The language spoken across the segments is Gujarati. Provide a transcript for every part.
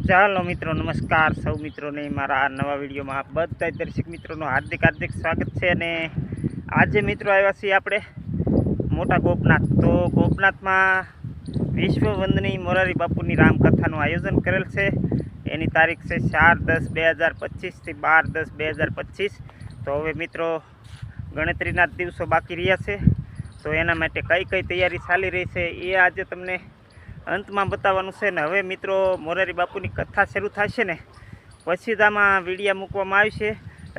ચાલો મિત્રો, નમસ્કાર સૌ મિત્રોને મારા નવા વિડીયોમાં બધા દર્શક મિત્રોનું હાર્દિક સ્વાગત છે. અને આજે મિત્રો આવ્યા છીએ આપણે મોટા ગોપનાથ. તો ગોપનાથમાં વિશ્વ વંદનીય મોરારી બાપુની રામકથાનું આયોજન કરેલ છે. એની તારીખ છે 4/10/2025 થી 12/10/2025. તો હવે મિત્રો ગણતરીના દિવસો બાકી રહ્યા છે. તો એના માટે કઈ કઈ તૈયારી ચાલી રહી છે એ આજે તમને અંતમાં બતાવવાનું છે. ને હવે મિત્રો મોરારી બાપુની કથા શરૂ થશે ને પછી જ આમાં વિડીયા મૂકવામાં આવશે.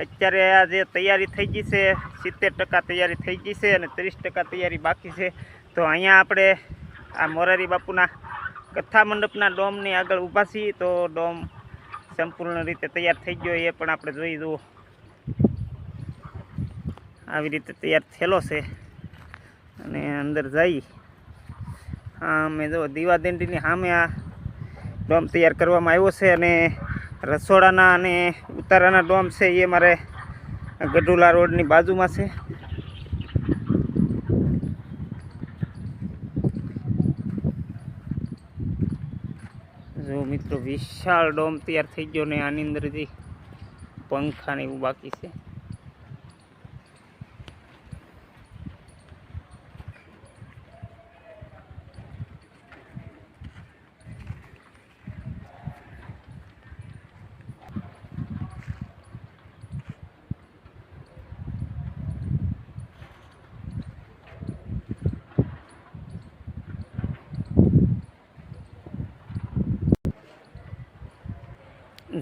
અત્યારે આ જે તૈયારી થઈ ગઈ છે 70% તૈયારી થઈ ગઈ છે અને 30% તૈયારી બાકી છે. તો અહીંયા આપણે આ મોરારી બાપુના કથા મંડપના ડોમની આગળ ઊભા છીએ. તો ડોમ સંપૂર્ણ રીતે તૈયાર થઈ ગયો એ પણ આપણે જોઈ જુઓ. આવી રીતે તૈયાર થયેલો છે અને અંદર જઈ અમે જો દીવાદાંડીની સામે આ ડોમ તૈયાર કરવામાં આવ્યો છે. અને રસોડાના અને ઉતારાના ડોમ છે એ મારે ગઢુલા રોડની બાજુમાં છે. જો મિત્રો વિશાળ ડોમ તૈયાર થઈ ગયો ને આની અંદર જે પંખા ને એવું બાકી છે.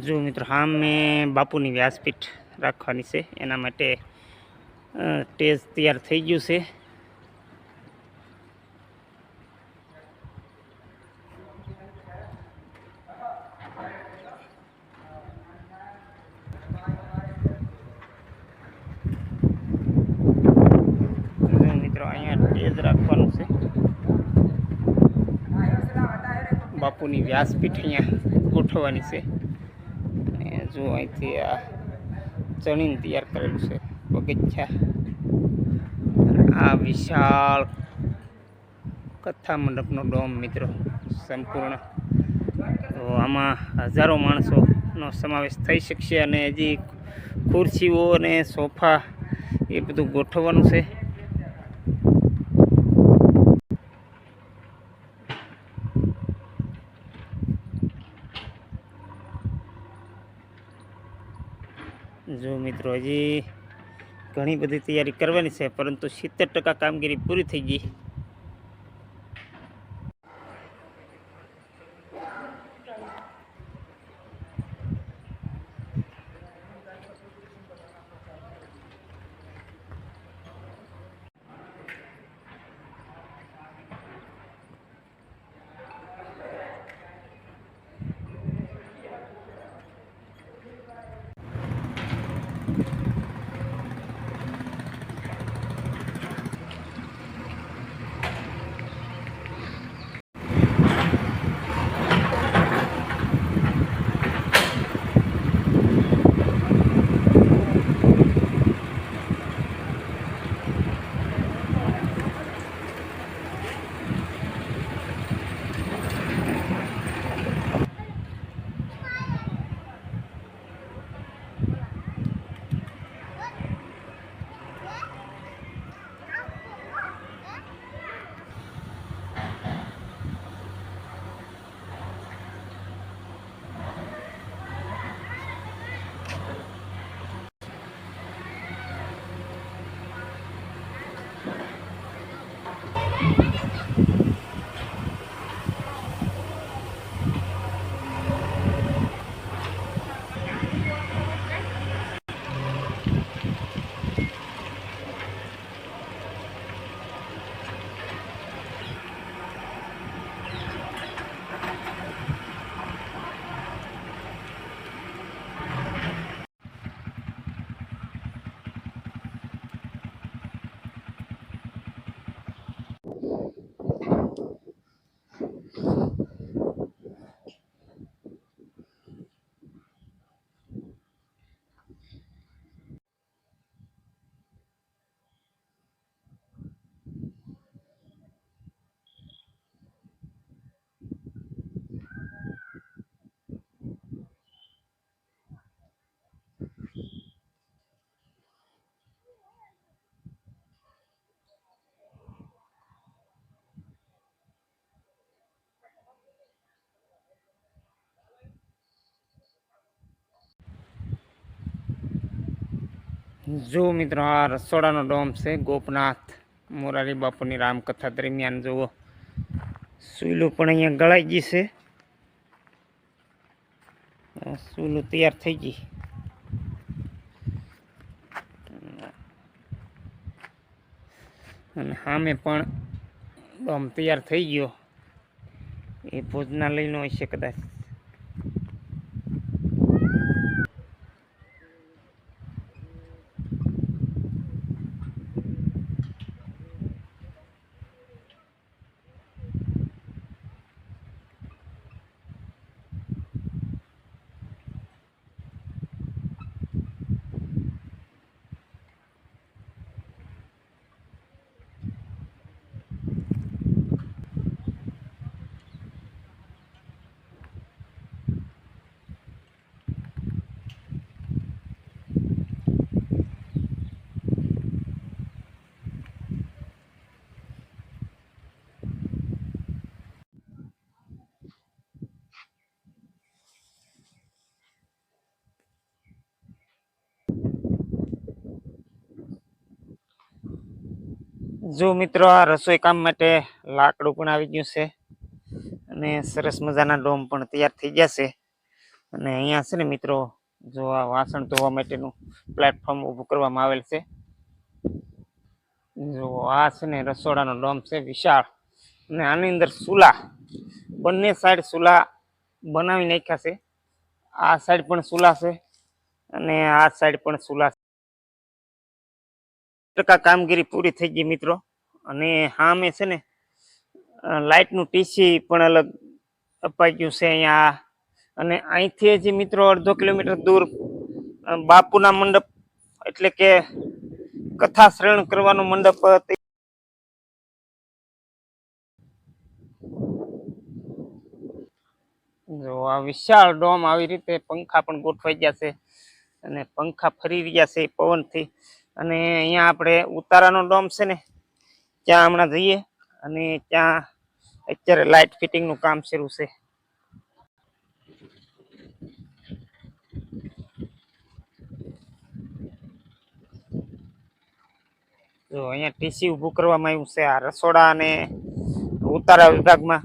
જો મિત્રો હા મેં બાપુની વ્યાસપીઠ રાખવાની છે એના માટે સ્ટેજ તૈયાર થઈ ગયું છે. મિત્રો અહીંયા સ્ટેજ રાખવાનું છે. બાપુની વ્યાસપીઠ અહીંયા ગોઠવવાની છે. જો અહીંથી આ ચણીને તૈયાર કરેલું છે બગીચા. આ વિશાળ કથા મંડપનો ડોમ મિત્રો સંપૂર્ણ. તો આમાં હજારો માણસોનો સમાવેશ થઈ શકશે. અને હજી ખુરશીઓ અને સોફા એ બધું ગોઠવવાનું છે. જો મિત્રો હજી ઘણી બધી તૈયારી કરવાની છે, પરંતુ 70% કામગીરી પૂરી થઈ ગઈ. જો મિત્રો આ રસોડાનો ડોમ છે ગોપનાથ મોરારી બાપુની રામકથા દરમિયાન જુઓ સુઈલું પણ અહીંયા ગળાઈ ગઈ છે. સુઈલું તૈયાર થઈ ગઈ અને સામે પણ ડોમ તૈયાર થઈ ગયો. એ ભોજનાલયનો હશે કદાચ. જો મિત્રો આ રસોઈ કામ માટે લાકડું પણ આવી ગયું છે અને સરસ મજાના ડોમ પણ તૈયાર થઈ ગયા છે. અને અહીંયા છે ને મિત્રો જો આ વાસણ ધોવા માટેનું પ્લેટફોર્મ ઊભું કરવામાં આવેલ છે. જો આ છે ને રસોડાનો ડોમ છે વિશાળ અને આની અંદર ચૂલા બંને સાઈડ ચૂલા બનાવી નાખ્યા છે. આ સાઈડ પણ ચૂલા છે અને આ સાઈડ પણ ચૂલા છે. ટકા કામગીરી પૂરી થઈ ગઈ મિત્રો. અને સામે છે ને લાઇટનું ટીસી પણ અલગ અપાઈ ગયું છે અહીંયા. અને અહીંથી જે મિત્રો અડધો કિલોમીટર દૂર બાપુના મંડપ એટલે કે કથા શ્રવણ કરવાનો મંડપ. જો આ વિશાળ ડોમ આવી રીતે પંખા પણ ગોઠવાઈ ગયા છે અને પંખા ફરી રહ્યા છે પવનથી. અને અહીંયા આપણે ઉતારાનો ડોમ છે ને ત્યાં હમણાં જઈએ અને ત્યાં અત્યારે લાઇટ ફિટિંગનું કામ શરૂ છે. જો અહીંયા ટીસી ઊભું કરવામાં આવ્યું છે આ રસોડા અને ઉતારા વિભાગમાં.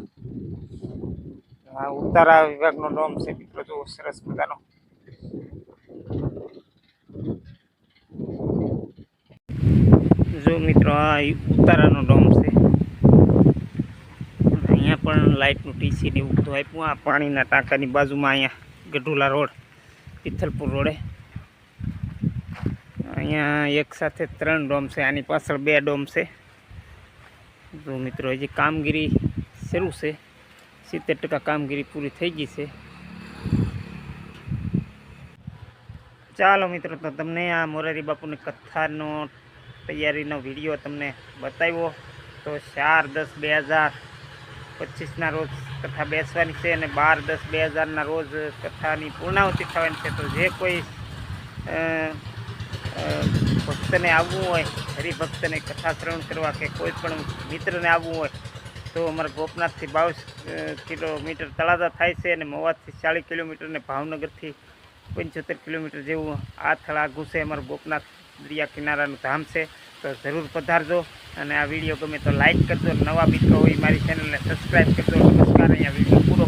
આ ઉતારા વિભાગનો ડોમ છે મિત્રો. જો સરસ મજાનો. જો મિત્રો આ ઉતારાનો ડોમ છે. અહીંયા પણ લાઇટનું ટીસી ને એવું બધું આપ્યું. આ પાણીના ટાંકાની બાજુમાં અહીંયા ગઢુલા રોડ પિથલપુર રોડે અહીંયા એક સાથે 3 ડોમ છે. આની પાછળ 2 ડોમ છે. જો મિત્રો હજી કામગીરી શરૂ છે. 70% કામગીરી પૂરી થઈ ગઈ છે. ચાલો મિત્રો તો તમને આ મોરારી બાપુની કથાનો તૈયારીનો વિડીયો તમને બતાવ્યો. તો 4/10/2025ના રોજ કથા બેસવાની છે અને 12/10/2000ના રોજ કથાની પૂર્ણાહુતિ થવાની છે. તો જે કોઈ ભક્તને આવવું હોય, હરિભક્તને કથા શ્રવણ કરવા કે કોઈ પણ મિત્રને આવવું હોય તો અમારા ગોપનાથથી 22 કિલોમીટર તળાજા થાય છે અને મવાદથી 40 કિલોમીટર ને ભાવનગરથી 75 કિલોમીટર જેવું આ થળ આઘું છે. અમારું ગોપનાથ દરિયા કિનારાનું ધામ છે. તો જરૂર પધારજો અને આ વિડીયો ગમે તો લાઈક કરજો. નવા મિત્રો હોય મારી ચેનલને સબસ્ક્રાઈબ કરજો. નમસ્કાર. અહીંયા વિડીયો પૂરો